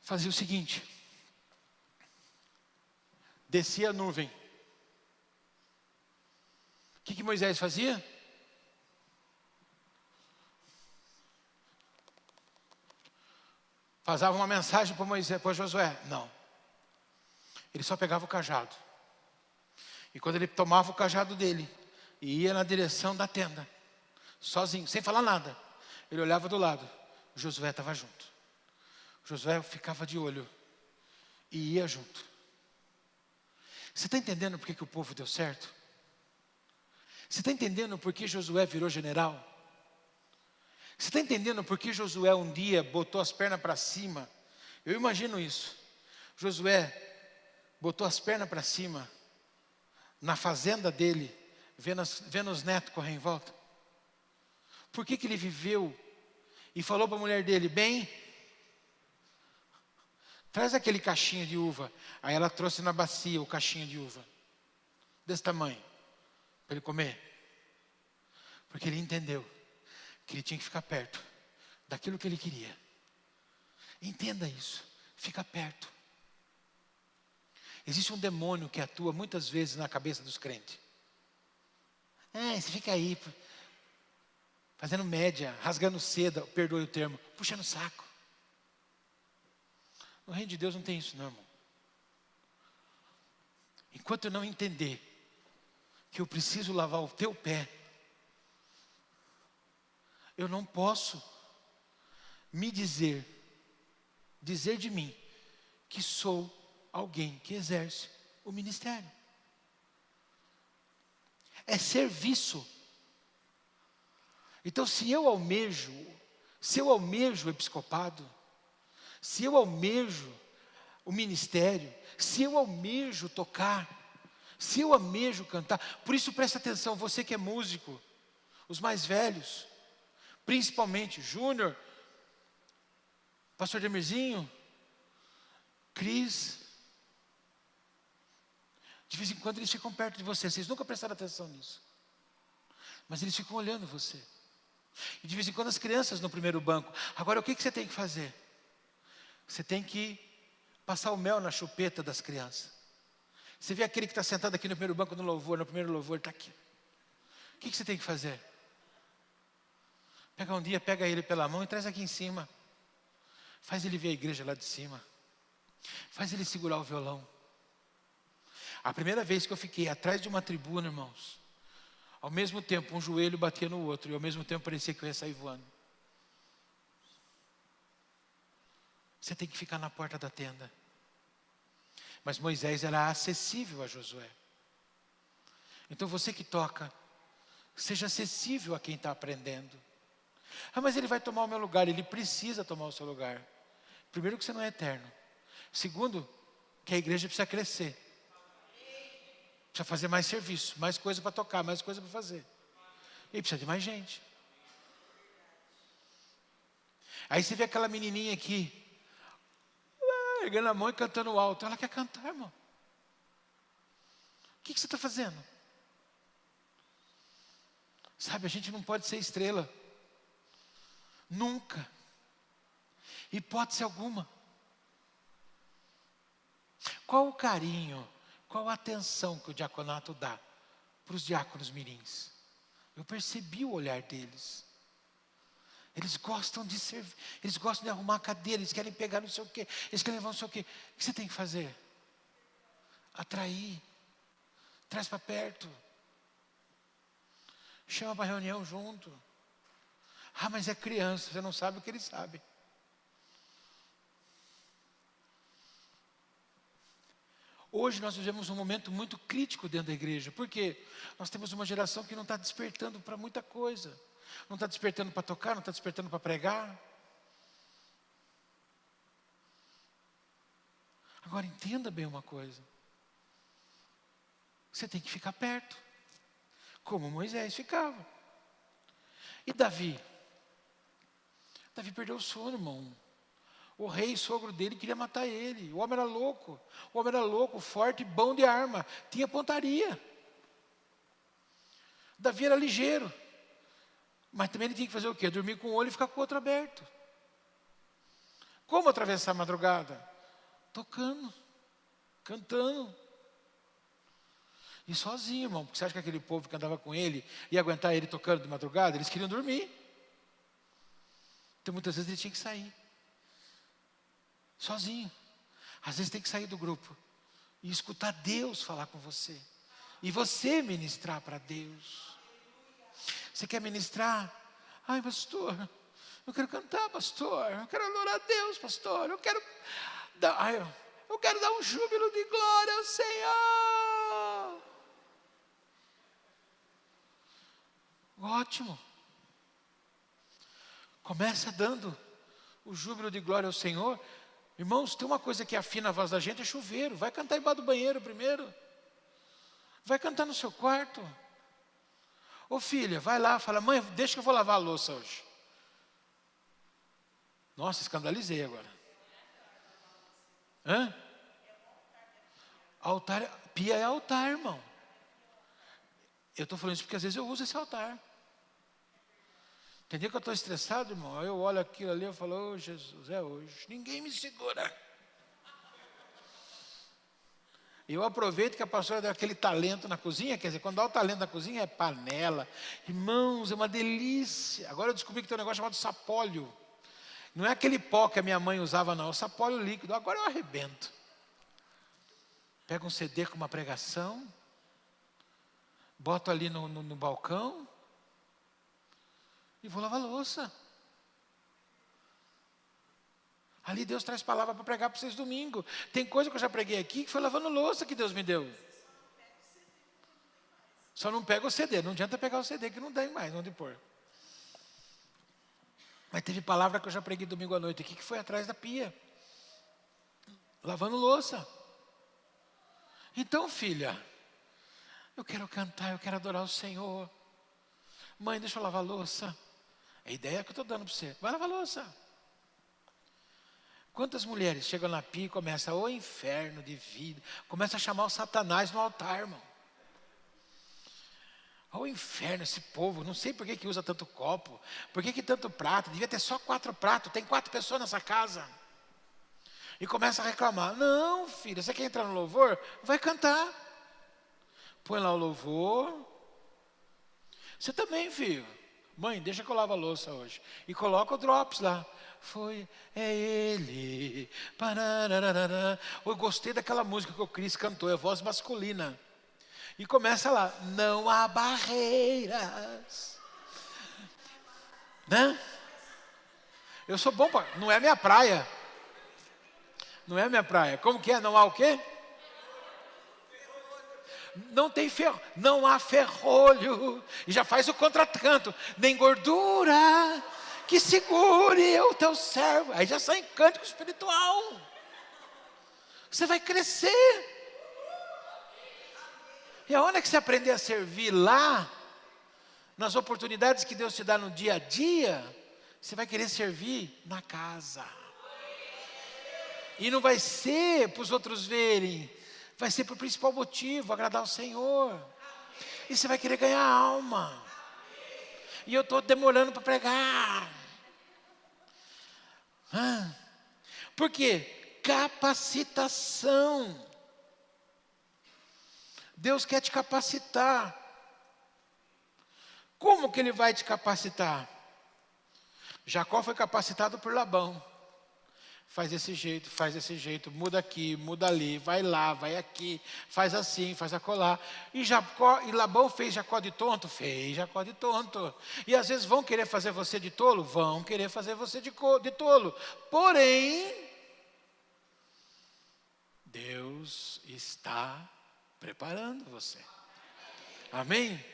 S1: fazia o seguinte. Descia a nuvem. O que Moisés fazia? Passava uma mensagem para Josué? Não. Ele só pegava o cajado. E quando ele tomava o cajado dele e ia na direção da tenda, sozinho, sem falar nada, ele olhava do lado. Josué estava junto. Josué ficava de olho e ia junto. Você está entendendo por que o povo deu certo? Você está entendendo por que Josué virou general? Você está entendendo por que Josué um dia botou as pernas para cima? Eu imagino isso. Josué botou as pernas para cima, na fazenda dele, vendo os netos correr em volta. Por que ele viveu e falou para a mulher dele, bem, traz aquele cachinho de uva. Aí ela trouxe na bacia o cachinho de uva, desse tamanho, para ele comer. Porque ele entendeu que ele tinha que ficar perto daquilo que ele queria. Entenda isso, fica perto. Existe um demônio que atua muitas vezes na cabeça dos crentes. Você fica aí, fazendo média, rasgando seda, perdoe o termo, puxando o saco. No reino de Deus não tem isso não, irmão. Enquanto eu não entender que eu preciso lavar o teu pé, eu não posso me dizer de mim, que sou alguém que exerce o ministério. É serviço. Então se eu almejo o episcopado, se eu almejo o ministério, se eu almejo tocar, se eu almejo cantar, por isso presta atenção, você que é músico, os mais velhos, principalmente Júnior, pastor Demirzinho, Cris, de vez em quando eles ficam perto de você, vocês nunca prestaram atenção nisso, mas eles ficam olhando você, e de vez em quando as crianças no primeiro banco. Agora o que você tem que fazer? Você tem que passar o mel na chupeta das crianças. Você vê aquele que está sentado aqui no primeiro banco no louvor, no primeiro louvor, está aqui. O que você tem que fazer? Pega um dia, pega ele pela mão e traz aqui em cima. Faz ele ver a igreja lá de cima. Faz ele segurar o violão. A primeira vez que eu fiquei atrás de uma tribuna, irmãos, ao mesmo tempo um joelho batia no outro e ao mesmo tempo parecia que eu ia sair voando. Você tem que ficar na porta da tenda. Mas Moisés era acessível a Josué. Então você que toca, seja acessível a quem está aprendendo. Ah, mas ele vai tomar o meu lugar. Ele precisa tomar o seu lugar. Primeiro que você não é eterno. Segundo, que a igreja precisa crescer. Precisa fazer mais serviço, mais coisa para tocar, mais coisa para fazer. E precisa de mais gente. Aí você vê aquela menininha aqui, erguendo a mão e cantando alto. Ela quer cantar, irmão. O que você está fazendo? Sabe, a gente não pode ser estrela. Nunca. Hipótese alguma. Qual o carinho, qual a atenção que o diaconato dá para os diáconos mirins? Eu percebi o olhar deles. Eles gostam de servir, eles gostam de arrumar a cadeira, eles querem pegar não sei o quê, eles querem levar não sei o quê. O que você tem que fazer? Atrair. Traz para perto. Chama para reunião junto. Ah, mas é criança, você não sabe o que eles sabem. Hoje nós vivemos um momento muito crítico dentro da igreja. Por quê? Nós temos uma geração que não está despertando para muita coisa. Não está despertando para tocar, não está despertando para pregar. Agora entenda bem uma coisa. Você tem que ficar perto. Como Moisés ficava. E Davi? Davi perdeu o sono, irmão. O rei, sogro dele, queria matar ele. O homem era louco. O homem era louco, forte, bom de arma. Tinha pontaria. Davi era ligeiro. Mas também ele tinha que fazer o quê? Dormir com um olho e ficar com o outro aberto. Como atravessar a madrugada? Tocando. Cantando. E sozinho, irmão. Porque você acha que aquele povo que andava com ele ia aguentar ele tocando de madrugada? Eles queriam dormir. Então muitas vezes ele tinha que sair. Sozinho. Às vezes tem que sair do grupo e escutar Deus falar com você. E você ministrar para Deus. Você quer ministrar? Ai, pastor, eu quero cantar, pastor. Eu quero adorar a Deus, pastor. Eu quero dar um júbilo de glória ao Senhor. Ótimo. Começa dando o júbilo de glória ao Senhor. Irmãos, tem uma coisa que afina a voz da gente, é chuveiro. Vai cantar embaixo do banheiro primeiro. Vai cantar no seu quarto. Ô filha, vai lá, fala, mãe, deixa que eu vou lavar a louça hoje. Nossa, escandalizei agora. Hã? Altar, pia é altar, irmão. Eu estou falando isso porque às vezes eu uso esse altar. Tem dia que eu estou estressado, irmão. Aí eu olho aquilo ali e falo, ô Jesus, é hoje. Ninguém me segura. Eu aproveito que a pastora deu aquele talento na cozinha. Quer dizer, quando dá o talento na cozinha é panela. Irmãos, é uma delícia. Agora eu descobri que tem um negócio chamado sapólio. Não é aquele pó que a minha mãe usava, não. É o sapólio líquido. Agora eu arrebento. Pego um CD com uma pregação. Boto ali no balcão. E vou lavar a louça. Ali Deus traz palavra para pregar para vocês domingo. Tem coisa que eu já preguei aqui que foi lavando louça que Deus me deu. Só não pega o CD. Não adianta pegar o CD que não tem mais onde pôr. Mas teve palavra que eu já preguei domingo à noite aqui que foi atrás da pia. Lavando louça. Então, filha, eu quero cantar, eu quero adorar o Senhor. Mãe, deixa eu lavar a louça. É a ideia que eu estou dando para você. Vai lavar a louça. Quantas mulheres chegam na pia e começam, o inferno de vida. Começa a chamar o Satanás no altar, irmão. O inferno, esse povo, não sei por que usa tanto copo. Por que tanto prato? Devia ter só 4 pratos, tem 4 pessoas nessa casa. e começa a reclamar. Não, filha, você quer entrar no louvor? Vai cantar. Põe lá o louvor. Você também, filho. Mãe, deixa que eu lavo a louça hoje. E coloca o drops lá. É ele. Parararara. Eu gostei daquela música que o Cris cantou, é voz masculina. E começa lá. Não há barreiras. Né? Eu sou bom para... Não é minha praia. Não é minha praia. Como que é? Não há o quê? Não tem ferro, não há ferrolho. E já faz o contracanto. Nem gordura que segure o teu servo. Aí já sai em cântico espiritual. Você vai crescer. E a hora que você aprender a servir lá, nas oportunidades que Deus te dá no dia a dia, você vai querer servir na casa. E não vai ser para os outros verem, vai ser para o principal motivo, agradar ao Senhor. E você vai querer ganhar alma. E eu estou demorando para pregar. Por quê? Capacitação. Deus quer te capacitar. Como que Ele vai te capacitar? Jacó foi capacitado por Labão. Faz desse jeito, muda aqui, muda ali, vai lá, vai aqui, faz assim, faz acolá. E Labão fez Jacó de tonto? Fez Jacó de tonto. E às vezes vão querer fazer você de tolo? Vão querer fazer você de tolo. Porém, Deus está preparando você. Amém?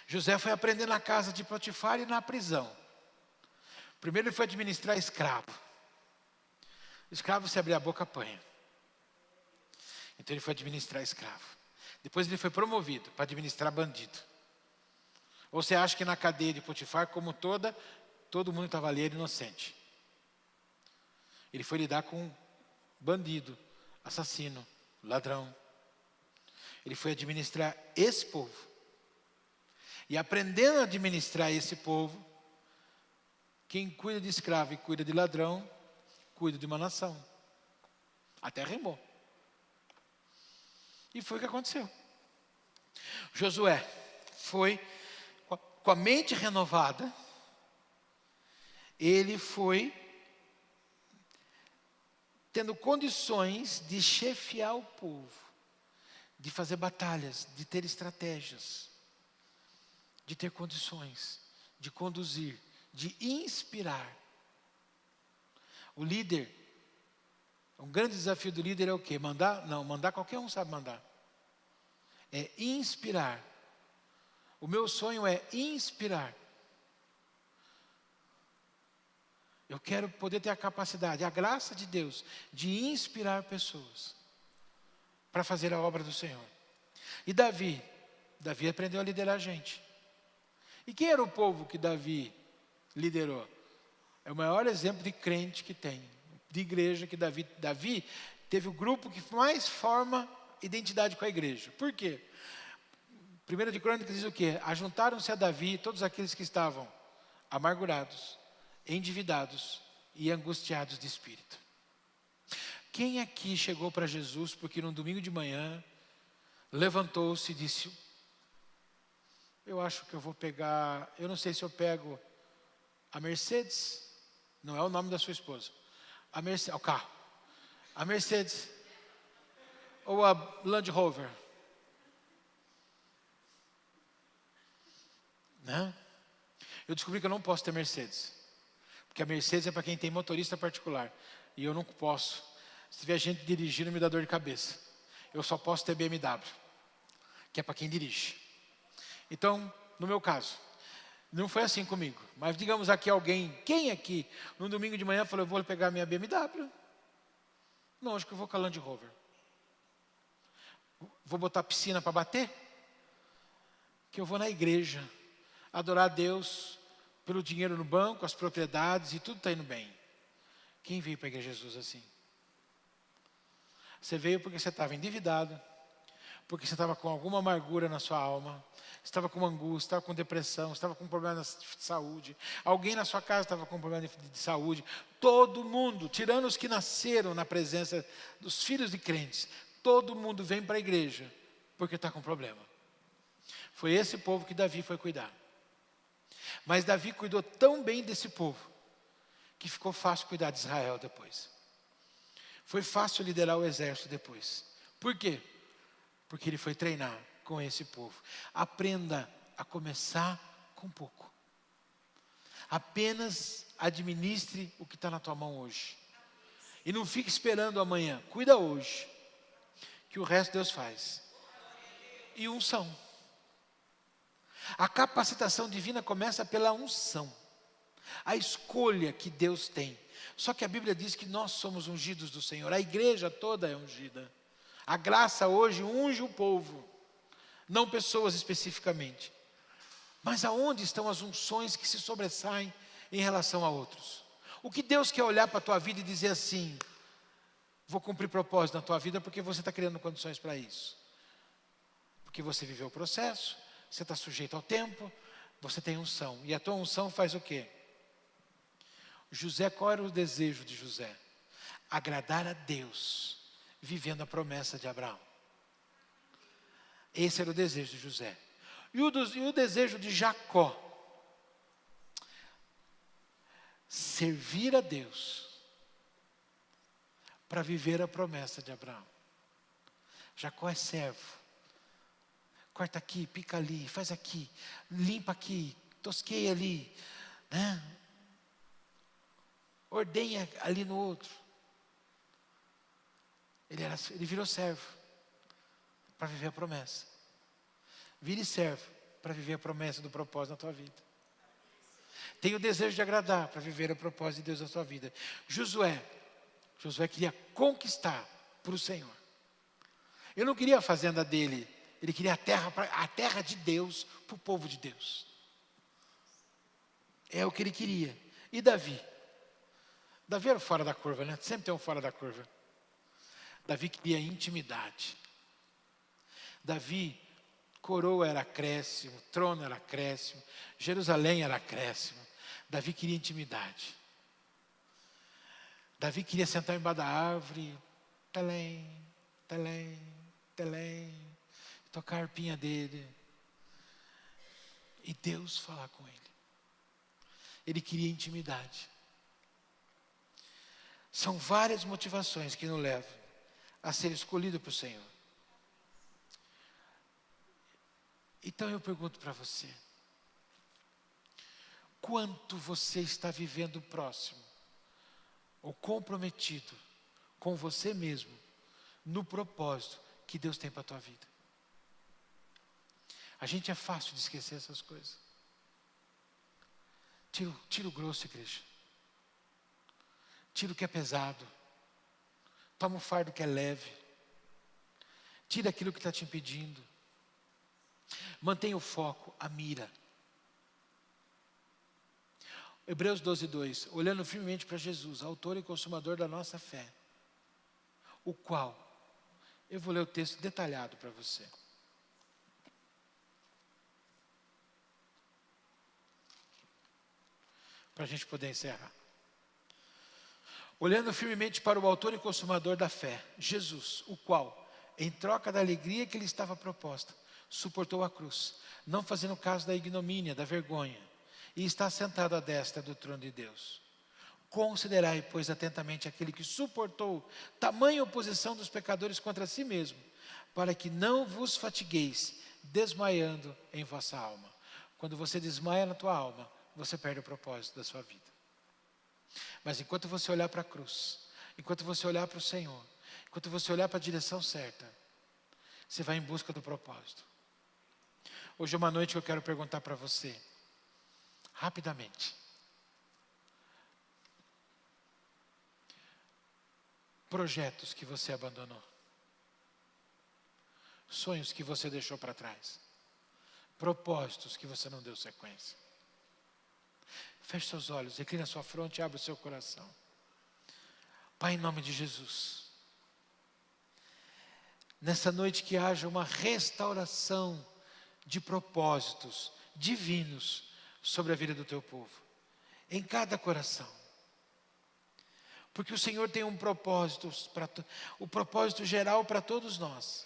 S1: José foi aprender na casa de Potifar e na prisão. Primeiro ele foi administrar escravo. Escravo, se abrir a boca, apanha. Então ele foi administrar escravo. Depois ele foi promovido para administrar bandido. Ou você acha que na cadeia de Potifar, como todo mundo estava ali, era inocente. Ele foi lidar com bandido, assassino, ladrão. Ele foi administrar esse povo. E aprendendo a administrar esse povo, quem cuida de escravo e cuida de ladrão, cuida de uma nação. Até rimou. E foi o que aconteceu. Josué foi com a mente renovada. Ele foi tendo condições de chefiar o povo, de fazer batalhas, de ter estratégias, de ter condições, de conduzir, de inspirar. O líder, um grande desafio do líder é o quê? Mandar? Não, mandar qualquer um sabe mandar. É inspirar. O meu sonho é inspirar. Eu quero poder ter a capacidade, a graça de Deus, de inspirar pessoas para fazer a obra do Senhor. E Davi aprendeu a liderar gente. E quem era o povo que Davi liderou? É o maior exemplo de crente que tem, de igreja que Davi teve o grupo que mais forma identidade com a igreja. Por quê? 1 de Crônicas diz o quê? Ajuntaram-se a Davi todos aqueles que estavam amargurados, endividados e angustiados de espírito. Quem aqui chegou para Jesus porque num domingo de manhã levantou-se e disse: eu acho que eu vou pegar, eu não sei se eu pego a Mercedes, não é o nome da sua esposa, a Mercedes, o carro, a Mercedes ou a Land Rover, né? Eu descobri que eu não posso ter Mercedes, porque a Mercedes é para quem tem motorista particular, e eu não posso. Se tiver gente dirigindo, me dá dor de cabeça. Eu só posso ter BMW, que é para quem dirige. Então, no meu caso, não foi assim comigo. Mas digamos aqui quem aqui, no domingo de manhã, falou: eu vou pegar minha BMW? Não, acho que eu vou com a Land Rover. Vou botar piscina para bater? Que eu vou na igreja, adorar a Deus pelo dinheiro no banco, as propriedades e tudo está indo bem. Quem veio para a igreja de Jesus assim? Você veio porque você estava endividado, porque você estava com alguma amargura na sua alma, estava com angústia, estava com depressão, estava com problema de saúde, alguém na sua casa estava com problema de saúde, todo mundo, tirando os que nasceram na presença dos filhos de crentes, todo mundo vem para a igreja, porque está com problema. Foi esse povo que Davi foi cuidar. Mas Davi cuidou tão bem desse povo, que ficou fácil cuidar de Israel depois. Foi fácil liderar o exército depois. Por quê? Porque ele foi treinar com esse povo. Aprenda a começar com pouco. Apenas administre o que está na tua mão hoje. E não fique esperando amanhã. Cuida hoje, que o resto Deus faz. E unção. A capacitação divina começa pela unção. A escolha que Deus tem. Só que a Bíblia diz que nós somos ungidos do Senhor. A igreja toda é ungida. A graça hoje unge o povo. Não pessoas especificamente. Mas aonde estão as unções que se sobressaem em relação a outros? O que Deus quer olhar para a tua vida e dizer assim: vou cumprir propósito na tua vida porque você está criando condições para isso. Porque você viveu o processo, você está sujeito ao tempo, você tem unção. E a tua unção faz o quê? José, qual era o desejo de José? Agradar a Deus, vivendo a promessa de Abraão. Esse era o desejo de José. E o desejo de Jacó? Servir a Deus, para viver a promessa de Abraão. Jacó é servo. Corta aqui, pica ali, faz aqui, limpa aqui, tosqueia ali, né? Ordenha ali no outro. Ele virou servo para viver a promessa. Vire servo para viver a promessa do propósito na tua vida. Tem o desejo de agradar para viver o propósito de Deus na tua vida. Josué queria conquistar para o Senhor. Ele não queria a fazenda dele, ele queria a terra de Deus para o povo de Deus. É o que ele queria. E Davi? Davi era fora da curva, né? Sempre tem um fora da curva. Davi queria intimidade. Davi, coroa era acréscimo, trono era acréscimo, Jerusalém era acréscimo. Davi queria intimidade. Davi queria sentar embaixo da árvore, telém, telém, telém, tocar a harpinha dele. E Deus falar com ele. Ele queria intimidade. São várias motivações que nos levam a ser escolhido para o Senhor. Então eu pergunto para você: quanto você está vivendo próximo ou comprometido com você mesmo no propósito que Deus tem para a tua vida? A gente é fácil de esquecer essas coisas. Tira o grosso, igreja. Tira o que é pesado. Toma o fardo que é leve. Tira aquilo que está te impedindo. Mantenha o foco, a mira. Hebreus 12:2. Olhando firmemente para Jesus, autor e consumador da nossa fé. O qual, eu vou ler o texto detalhado para você. Para a gente poder encerrar. Olhando firmemente para o autor e consumador da fé, Jesus, o qual, em troca da alegria que lhe estava proposta, suportou a cruz, não fazendo caso da ignomínia, da vergonha, e está sentado à destra do trono de Deus. Considerai, pois, atentamente aquele que suportou tamanha oposição dos pecadores contra si mesmo, para que não vos fatigueis, desmaiando em vossa alma. Quando você desmaia na tua alma, você perde o propósito da sua vida. Mas enquanto você olhar para a cruz, enquanto você olhar para o Senhor, enquanto você olhar para a direção certa, você vai em busca do propósito. Hoje é uma noite que eu quero perguntar para você, rapidamente. Projetos que você abandonou. Sonhos que você deixou para trás. Propósitos que você não deu sequência. Feche seus olhos, recline a sua fronte e abra o seu coração. Pai, em nome de Jesus, nessa noite que haja uma restauração de propósitos divinos sobre a vida do teu povo, em cada coração. Porque o Senhor tem um propósito, o propósito geral para todos nós,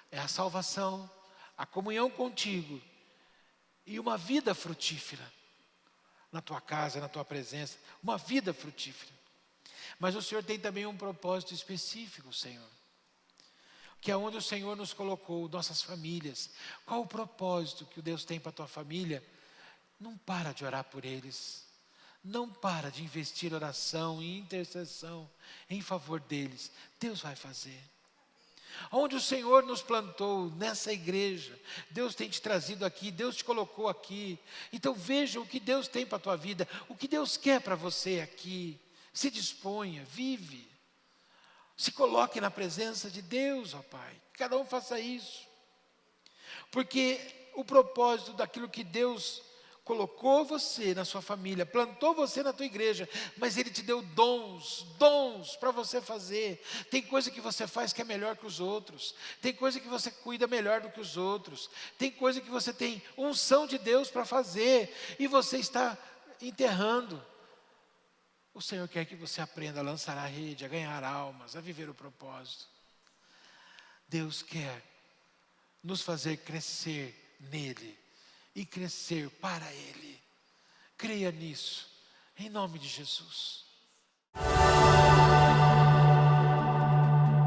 S1: é a salvação, a comunhão contigo e uma vida frutífera na tua casa, na tua presença, uma vida frutífera. Mas o Senhor tem também um propósito específico, Senhor, que é onde o Senhor nos colocou, nossas famílias. Qual o propósito que o Deus tem para a tua família? Não para de orar por eles. Não para de investir oração e intercessão em favor deles. Deus vai fazer. Onde o Senhor nos plantou, nessa igreja, Deus tem te trazido aqui, Deus te colocou aqui. Então veja o que Deus tem para a tua vida, o que Deus quer para você aqui. Se disponha, vive. Se coloque na presença de Deus, ó Pai. Cada um faça isso. Porque o propósito daquilo que Deus colocou você na sua família, plantou você na tua igreja, mas Ele te deu dons para você fazer. Tem coisa que você faz que é melhor que os outros. Tem coisa que você cuida melhor do que os outros. Tem coisa que você tem unção de Deus para fazer e você está enterrando. O Senhor quer que você aprenda a lançar a rede, a ganhar almas, a viver o propósito. Deus quer nos fazer crescer nele e crescer para Ele. Creia nisso, em nome de Jesus.